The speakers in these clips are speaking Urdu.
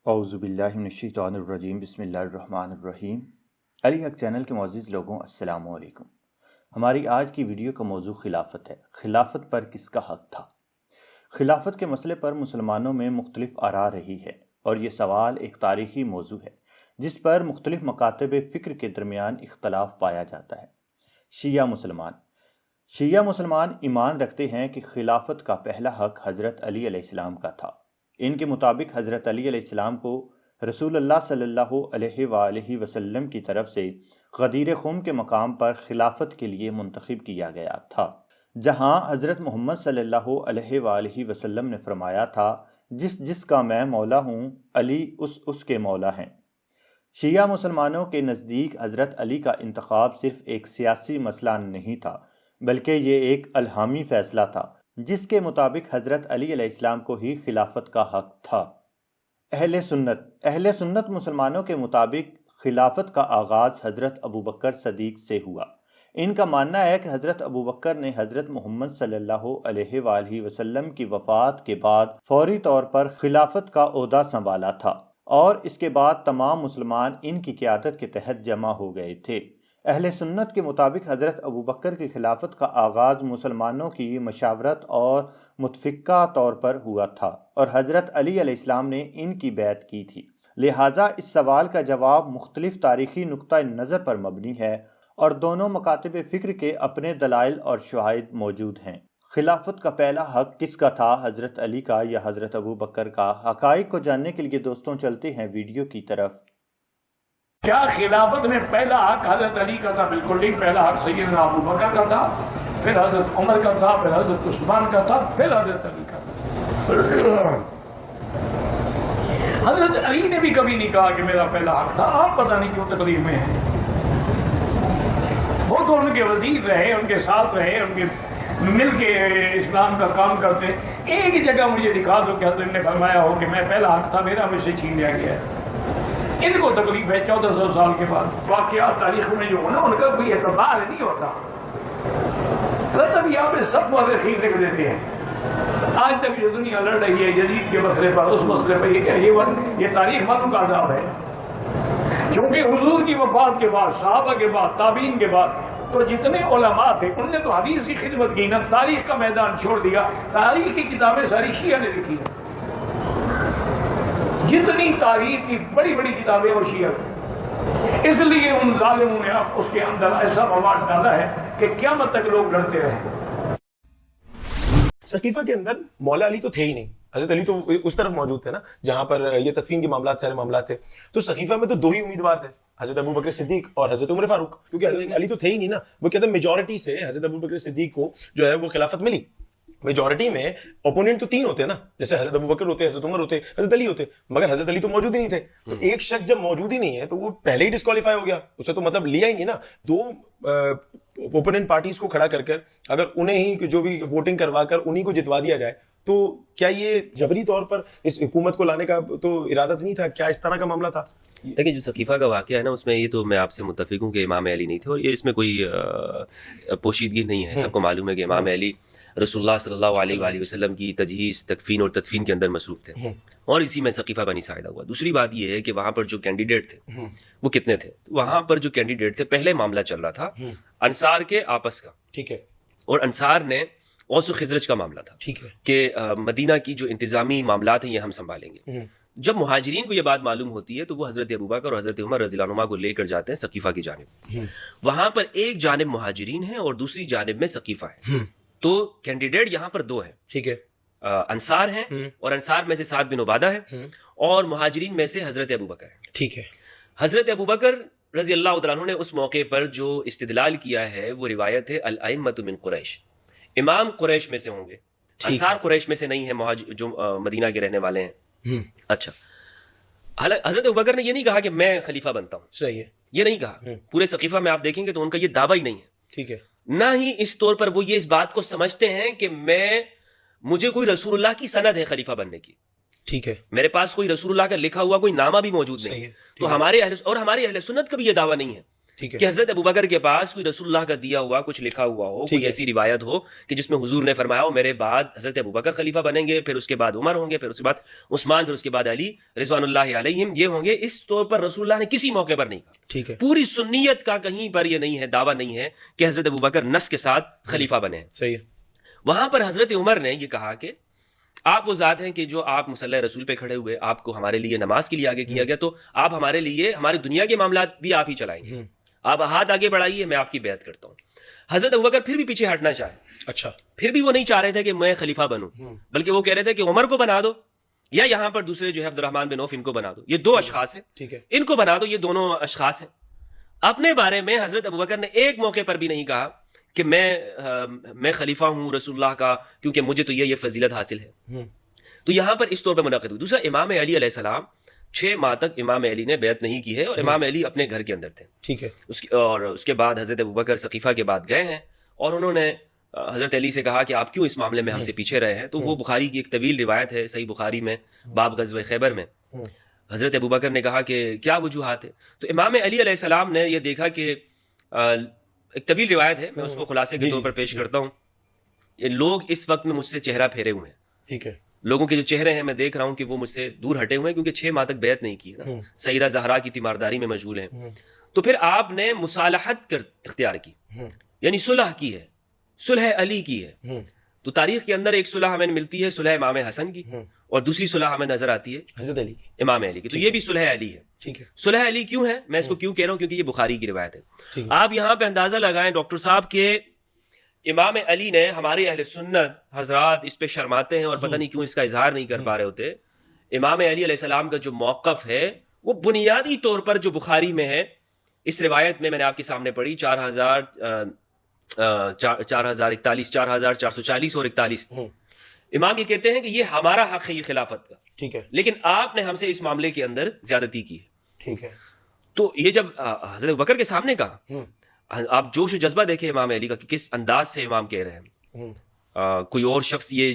اعوذ باللہ من الشیطان الرجیم بسم اللہ الرحمن الرحیم۔ علی حق چینل کے معزز لوگوں السلام علیکم۔ ہماری آج کی ویڈیو کا موضوع خلافت ہے۔ خلافت پر کس کا حق تھا؟ خلافت کے مسئلے پر مسلمانوں میں مختلف آراء رہی ہے اور یہ سوال ایک تاریخی موضوع ہے جس پر مختلف مکاتب فکر کے درمیان اختلاف پایا جاتا ہے۔ شیعہ مسلمان ایمان رکھتے ہیں کہ خلافت کا پہلا حق حضرت علی علیہ السلام کا تھا۔ ان کے مطابق حضرت علی علیہ السلام کو رسول اللہ صلی اللہ علیہ وآلہ وسلم کی طرف سے غدیر خم کے مقام پر خلافت کے لیے منتخب کیا گیا تھا، جہاں حضرت محمد صلی اللہ علیہ وآلہ وسلم نے فرمایا تھا جس کا میں مولا ہوں علی اس کے مولا ہیں۔ شیعہ مسلمانوں کے نزدیک حضرت علی کا انتخاب صرف ایک سیاسی مسئلہ نہیں تھا بلکہ یہ ایک الہامی فیصلہ تھا جس کے مطابق حضرت علی علیہ السلام کو ہی خلافت کا حق تھا۔ اہل سنت مسلمانوں کے مطابق خلافت کا آغاز حضرت ابوبکر صدیق سے ہوا۔ ان کا ماننا ہے کہ حضرت ابوبکر نے حضرت محمد صلی اللہ علیہ وآلہ وسلم کی وفات کے بعد فوری طور پر خلافت کا عہدہ سنبھالا تھا اور اس کے بعد تمام مسلمان ان کی قیادت کے تحت جمع ہو گئے تھے۔ اہل سنت کے مطابق حضرت ابوبکر کی خلافت کا آغاز مسلمانوں کی مشاورت اور متفقہ طور پر ہوا تھا اور حضرت علی علیہ السلام نے ان کی بیعت کی تھی۔ لہٰذا اس سوال کا جواب مختلف تاریخی نقطہ نظر پر مبنی ہے اور دونوں مکاتب فکر کے اپنے دلائل اور شواہد موجود ہیں۔ خلافت کا پہلا حق کس کا تھا، حضرت علی کا یا حضرت ابوبکر کا؟ حقائق کو جاننے کے لیے دوستوں چلتے ہیں ویڈیو کی طرف۔ کیا خلافت میں پہلا حق حضرت علی کا تھا؟ بالکل نہیں، پہلا حق سیدنا ابوبکر کا تھا، پھر حضرت عمر کا تھا، پھر حضرت عثمان کا تھا، پھر حضرت علی کا تھا۔ حضرت علی نے بھی کبھی نہیں کہا کہ میرا پہلا حق تھا۔ آپ پتہ نہیں کیوں تکلیف میں ہیں، وہ تو ان کے وزیر رہے، ان کے ساتھ رہے، ان کے مل کے اسلام کا کام کرتے۔ ایک جگہ مجھے دکھا دو کہ حضرت نے فرمایا ہو کہ میں پہلا حق تھا میرا مجھ سے چھین لیا گیا ہے۔ ان کو تکلیف ہے 1400 سال کے بعد۔ واقعات تاریخ میں جو ہونا ان کا کوئی اعتبار نہیں ہوتا، مطلب یہاں پہ سب مورخین لکھ دیتے ہیں۔ آج تک جو دنیا لڑ رہی ہے یزید کے مسئلے پر، اس مسئلے پر، یہ کیا یہ تاریخ والوں کا عذاب ہے؟ چونکہ حضور کی وفات کے بعد، صحابہ کے بعد، تابعین کے بعد تو جتنے علماء تھے ان نے تو حدیث کی خدمت کی، نہ تاریخ کا میدان چھوڑ دیا۔ تاریخ کی کتابیں ساری شیعہ نے لکھی ہیں، جتنی تاریخ کی بڑی بڑی کتابیں وہ شیعہ ہیں۔ اس لیے ان ظالموں نے اب اس کے اندر ایسا مواد ڈالا ہے کہ قیامت تک لوگ لڑتے رہیں۔ سقیفہ کے اندر مولا علی تو تھے ہی نہیں، حضرت علی تو اس طرف موجود تھے نا جہاں پر یہ تدفین کے معاملات سارے معاملات سے، تو سقیفہ میں تو دو ہی امیدوار تھے، حضرت ابوبکر صدیق اور حضرت عمر فاروق، کیونکہ حضرت علی تو تھے ہی نہیں نا۔ وہ کہتے ہیں میجورٹی سے حضرت ابوبکر صدیق کو جو ہے وہ خلافت ملی۔ میجورٹی میں اپوننٹ تو تین ہوتے ہیں نا، جیسے حضرت ابوبکر ہوتے، حضرت عمر ہوتے، حضرت علی ہوتے، مگر حضرت علی تو موجود ہی نہیں تھے۔ تو ایک شخص جب موجود ہی نہیں ہے تو وہ پہلے ہی ڈسکوالیفائی ہو گیا، اسے تو مطلب لیا ہی نہیں نا۔ دو اوپوننٹ پارٹیز کو کھڑا کر اگر انہیں ہی جو بھی ووٹنگ کروا کر انہیں کو جتوا دیا جائے تو کیا یہ جبری طور پر اس حکومت کو لانے کا تو ارادت نہیں تھا؟ کیا اس طرح کا معاملہ تھا؟ دیکھیں جو سقیفہ کا واقعہ ہے نا، اس میں یہ تو میں آپ سے متفق ہوں کہ امام علی نہیں تھے، اور یہ اس میں کوئی پوشیدگی نہیں ہے۔ سب کو معلوم ہے کہ امام علی رسول اللہ صلی اللہ علیہ وآلہ وسلم کی تجہیز، تکفین اور تدفین کے اندر مصروف تھے، اور اسی میں سقیفہ بنی ساعدہ ہوا۔ دوسری بات یہ ہے کہ وہاں پر جو کینڈیڈیٹ تھے وہ کتنے تھے؟ وہاں پر جو کینڈیڈیٹ تھے، پہلے معاملہ چل رہا تھا انصار کے آپس کا، ٹھیک ہے، اور انصار نے اوس و خزرج کا معاملہ تھا، ٹھیک ہے، کہ مدینہ کی جو انتظامی معاملات ہیں یہ ہم سنبھالیں گے۔ جب مہاجرین کو یہ بات معلوم ہوتی ہے تو وہ حضرت ابوبکر اور حضرت عمر رضی اللہ عنہما کو لے کر جاتے ہیں سقیفہ کی جانب۔ وہاں پر ایک جانب مہاجرین ہیں اور دوسری جانب میں سقیفہ ہے، تو کینڈیڈیٹ یہاں پر دو ہیں، ٹھیک ہے، انصار ہیں، اور انصار میں سے سعد بن عبادہ ہے، اور مہاجرین میں سے حضرت ابوبکر ہے، ٹھیک ہے۔ حضرت ابوبکر رضی اللہ تعالیٰ عنہ نے اس موقع پر جو استدلال کیا ہے وہ روایت ہے الائمۃ من قریش، امام قریش میں سے ہوں گے، انصار قریش میں سے نہیں ہے جو مدینہ کے رہنے والے ہیں۔ اچھا، حضرت ابوبکر نے یہ نہیں کہا کہ میں خلیفہ بنتا ہوں، صحیح ہے، یہ نہیں کہا۔ پورے سقیفہ میں آپ دیکھیں گے تو ان کا یہ دعویٰ ہی نہیں ہے، ٹھیک ہے، نہ ہی اس طور پر وہ یہ اس بات کو سمجھتے ہیں کہ مجھے کوئی رسول اللہ کی سند ہے خلیفہ بننے کی، ٹھیک ہے، میرے پاس کوئی رسول اللہ کا لکھا ہوا کوئی نامہ بھی موجود نہیں ہے۔ تو ہمارے اہل سنت کا بھی یہ دعویٰ نہیں ہے ٹھیک ہے کہ حضرت ابوبکر کے پاس کوئی رسول اللہ کا دیا ہوا کچھ لکھا ہوا ہو, کوئی ایسی روایت ہو کہ جس میں حضور نے فرمایا ہو میرے بعد حضرت ابوبکر خلیفہ بنیں گے, پھر اس کے بعد عمر ہوں گے, پھر اس کے بعد عثمان, پھر اس کے بعد علی رضوان اللہ علیہم یہ ہوں گے. اس طور پر رسول اللہ نے کسی موقع پر نہیں کہا. ٹھیک ہے, پوری سنیت کا کہیں پر یہ نہیں ہے, دعویٰ نہیں ہے کہ حضرت ابوبکر نص کے ساتھ خلیفہ بنے ہیں. صحیح ہے. وہاں پر حضرت عمر نے یہ کہا کہ آپ وہ ذات ہیں کہ جو آپ مصلی رسول پہ کھڑے ہوئے, آپ کو ہمارے لیے نماز کے لیے آگے کیا گیا, تو آپ ہمارے لیے ہماری دنیا کے معاملات بھی آپ ہی چلائیں گے, آپ ہاتھ آگے بڑھائیے, میں آپ کی بیعت کرتا ہوں. حضرت ابوبکر پھر بھی پیچھے ہٹنا چاہے, اچھا, پھر بھی وہ نہیں چاہ رہے تھے کہ میں خلیفہ بنوں, بلکہ وہ کہہ رہے تھے کہ عمر کو بنا دو یا یہاں پر دوسرے جو ہے عبد الرحمن بن عوف ان کو بنا دو, یہ دو اشخاص ہیں, ٹھیک ہے, ان کو بنا دو, یہ دونوں اشخاص ہیں. اپنے بارے میں حضرت ابوبکر نے ایک موقع پر بھی نہیں کہا کہ میں خلیفہ ہوں رسول اللہ کا, کیونکہ مجھے تو یہ فضیلت حاصل ہے. تو یہاں پر اس طور پہ منعقد ہوئی. دوسرا, امام علی علیہ السلام 6 ماہ تک امام علی نے بیعت نہیں کی ہے, اور امام علی اپنے گھر کے اندر تھے. ٹھیک ہے, اور اس کے بعد حضرت ابوبکر سقیفہ کے بعد گئے ہیں, اور انہوں نے حضرت علی سے کہا کہ آپ کیوں اس معاملے میں ہم سے پیچھے رہے ہیں. تو وہ بخاری کی ایک طویل روایت ہے صحیح بخاری میں, باب غزوہ خیبر میں. حضرت ابوبکر نے کہا کہ کیا وجوہات ہے. تو امام علی علیہ السلام نے یہ دیکھا کہ ایک طویل روایت ہے, میں اس کو خلاصے کے طور پر پیش کرتا ہوں. یہ لوگ اس وقت میں مجھ سے چہرہ پھیرے ہوئے ہیں, ٹھیک ہے, لوگوں کے جو چہرے ہیں میں دیکھ رہا ہوں کہ وہ مجھ سے دور ہٹے ہوئے ہیں, کیونکہ 6 ماہ تک بیعت نہیں کی نا, سیدہ زہرا کی تیمارداری میں مشغول ہیں. تو پھر آپ نے مصالحت اختیار کی, یعنی صلح کی ہے, صلح علی کی ہے. تو تاریخ کے اندر ایک صلح ہمیں ملتی ہے صلح امام حسن کی, اور دوسری صلح ہمیں نظر آتی ہے حضرت علی کی, امام علی کی. تو یہ بھی صلح علی ہے. ٹھیک ہے, صلح علی کیوں ہے, میں اس کو کیوں کہہ رہا ہوں, کیونکہ یہ بخاری کی روایت ہے. ٹھیک ہے, آپ یہاں پہ اندازہ لگائیں ڈاکٹر صاحب کہ امام علی نے, ہمارے اہل سنت حضرات اس پہ شرماتے ہیں اور پتہ نہیں کیوں اس کا اظہار نہیں کر پا رہے ہوتے. امام علی علیہ السلام کا جو موقف ہے وہ بنیادی طور پر جو بخاری میں ہے, اس روایت میں نے آپ کے سامنے پڑھی 4041 4440 اور 41. امام یہ کہتے ہیں کہ یہ ہمارا حق ہے یہ خلافت کا, ٹھیک ہے, لیکن آپ نے ہم سے اس معاملے کے اندر زیادتی کی ہے. ٹھیک ہے, تو یہ جب حضرت ابوبکر کے سامنے کہا, آپ جوش و جذبہ دیکھیں امام علی کا کہ کس انداز سے امام کہہ رہے ہیں. کوئی اور شخص یہ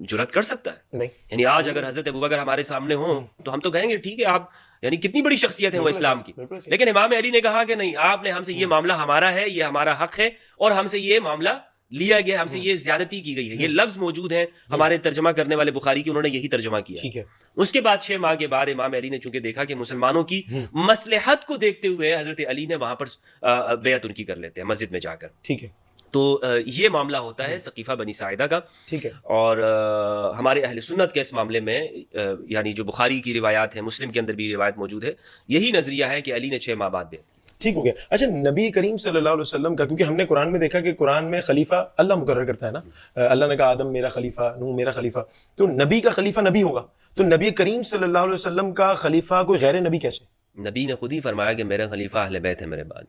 جرات کر سکتا ہے؟ نہیں. یعنی آج اگر حضرت ابوبکر ہمارے سامنے ہوں تو ہم تو کہیں گے ٹھیک ہے, آپ یعنی کتنی بڑی شخصیت ہے وہ اسلام کی. لیکن امام علی نے کہا کہ نہیں, آپ نے ہم سے یہ معاملہ ہمارا ہے, یہ ہمارا حق ہے, اور ہم سے یہ معاملہ لیا گیا, ہم سے یہ زیادتی کی گئی ہے. یہ لفظ موجود ہیں ہمارے ترجمہ کرنے والے بخاری کی, انہوں نے یہی ترجمہ کیا. ٹھیک ہے, اس کے بعد 6 ماہ کے بعد امام علی نے چونکہ دیکھا کہ مسلمانوں کی مصلحت کو دیکھتے ہوئے حضرت علی نے وہاں پر بیعت ان کی کر لیتے ہیں مسجد میں جا کر. ٹھیک ہے, تو یہ معاملہ ہوتا ہے سقیفہ بنی ساعدہ کا. ٹھیک ہے, اور ہمارے اہل سنت کے اس معاملے میں یعنی جو بخاری کی روایات ہیں, مسلم کے اندر بھی روایت موجود ہے, یہی نظریہ ہے کہ علی نے 6 ماہ بعد بیعت. ٹھیک ہو گیا. اچھا, نبی کریم صلی اللہ علیہ وسلم کا, کیونکہ ہم نے قرآن میں دیکھا کہ قرآن میں خلیفہ اللہ مقرر کرتا ہے نا, اللہ نے کہا آدم میرا خلیفہ, نوح میرا خلیفہ, تو نبی کا خلیفہ نبی ہوگا, تو نبی کریم صلی اللہ علیہ وسلم کا خلیفہ کوئی غیر نبی کیسے؟ نبی نے خود ہی فرمایا کہ میرا خلیفہ اہل بیت ہے میرے بعد.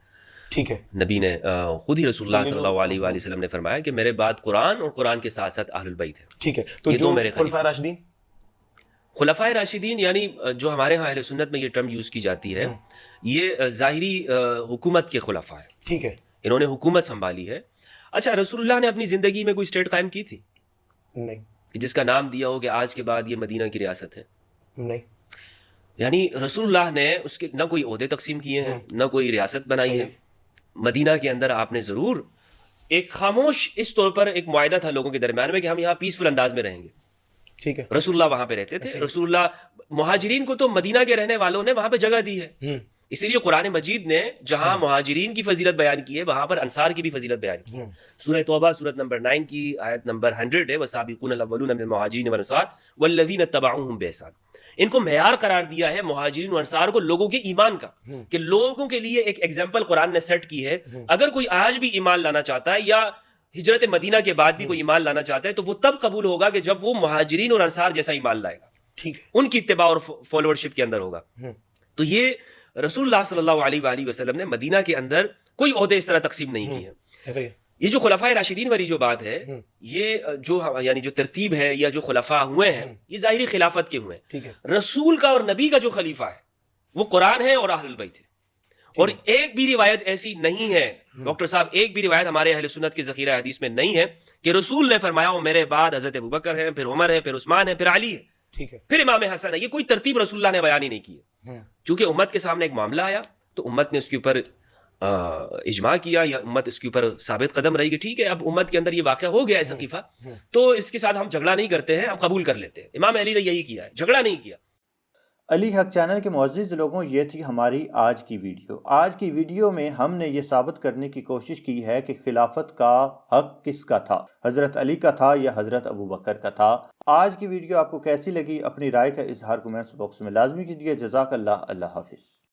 ٹھیک ہے, نبی نے خود ہی رسول اللہ صلی اللہ علیہ وآلہ وسلم نے فرمایا کہ میرے بعد قرآن اور قرآن کے ساتھ ساتھ اہل البیت ہے. ٹھیک ہے, تو یہ جو دو میرے خلفائے راشدین, خلفائے راشدین یعنی جو ہمارے ہاں اہل سنت میں یہ ٹرم یوز کی جاتی ہے, یہ ظاہری حکومت کے خلفاء ہیں. ٹھیک ہے, انہوں نے حکومت سنبھالی ہے. اچھا, رسول اللہ نے اپنی زندگی میں کوئی اسٹیٹ قائم کی تھی نہیں, جس کا نام دیا ہو کہ آج کے بعد یہ مدینہ کی ریاست ہے؟ نہیں. یعنی رسول اللہ نے اس کے نہ کوئی عہدے تقسیم کیے ہیں, نہ کوئی ریاست بنائی ہے. مدینہ کے اندر آپ نے ضرور ایک خاموش اس طور پر ایک معاہدہ تھا لوگوں کے درمیان میں کہ ہم یہاں پیسفل انداز میں رہیں گے. ٹھیک ہے, رسول اللہ وہاں پہ رہتے تھے. رسول اللہ مہاجرین کو تو مدینہ کے رہنے والوں نے وہاں پہ جگہ دی ہے, اسی لیے قرآن مجید نے جہاں مہاجرین کی فضیلت بیان کی ہے وہاں پر انصار کی بھی فضیلت بیان کی ہے. سورہ توبہ سورت نمبر 9 کی آیت نمبر 100 ہے, وَالسَّابِقُونَ الْأَوَّلُونَ مِنَ الْمُهَاجِرِينَ وَالْأَنصَارِ وَالَّذِينَ اتَّبَعُوهُم بِإِحْسَانٍ. ان کو معیار قرار دیا ہے مہاجرین و انصار کو لوگوں کے ایمان کا, کہ لوگوں کے لیے ایک ایگزامپل قرآن نے سیٹ کی ہے. اگر کوئی آج بھی ایمان لانا چاہتا ہے یا ہجرت مدینہ کے بعد بھی کوئی ایمان لانا چاہتا ہے تو وہ تب قبول ہوگا کہ جب وہ مہاجرین اور انصار جیسا ایمان لائے گا. ٹھیک ہے, ان کی اتباع اور فالوورشپ کے اندر ہوگا. تو یہ رسول اللہ صلی اللہ علیہ وآلہ وسلم نے مدینہ کے اندر کوئی عہدے اس طرح تقسیم نہیں کیے ہیں. یہ جو خلفائے راشدین والی جو بات ہے, یہ جو یعنی جو ترتیب ہے یا جو خلفاء ہوئے ہیں یہ ظاہری خلافت کے ہوئے ہیں. رسول کا اور نبی کا جو خلیفہ ہے وہ قرآن ہے اور اہل البیت ہے. اور ایک بھی روایت ایسی نہیں ہے ڈاکٹر صاحب, ایک بھی روایت ہمارے اہل سنت کے ذخیرہ حدیث میں نہیں ہے کہ رسول نے فرمایا وہ میرے بعد حضرت ابوبکر ہے, پھر عمر ہے, پھر عثمان ہے, پھر علی ہے, ٹھیک ہے, پھر امام حسن ہے. یہ کوئی ترتیب رسول اللہ نے بیان ہی نہیں کی ہے. چونکہ امت کے سامنے ایک معاملہ آیا تو امت نے اس کے اوپر اجماع کیا یا امت اس کے اوپر ثابت قدم رہی کہ ٹھیک ہے اب امت کے اندر یہ واقعہ ہو گیا ہے سقیفہ، تو اس کے ساتھ ہم جھگڑا نہیں کرتے ہیں، ہم قبول کر لیتے ہیں۔ امام علی نے یہی کیا ہے، جھگڑا نہیں کیا۔ علی حق چینل کے معزز لوگوں، یہ تھی ہماری آج کی ویڈیو۔ آج کی ویڈیو میں ہم نے یہ ثابت کرنے کی کوشش کی ہے کہ خلافت کا حق کس کا تھا، حضرت علی کا تھا یا حضرت ابو بکر کا تھا۔ آج کی ویڈیو آپ کو کیسی لگی؟ اپنی رائے کا اظہار کمنٹس باکس میں لازمی کیجیے۔ جزاک اللہ، اللہ حافظ۔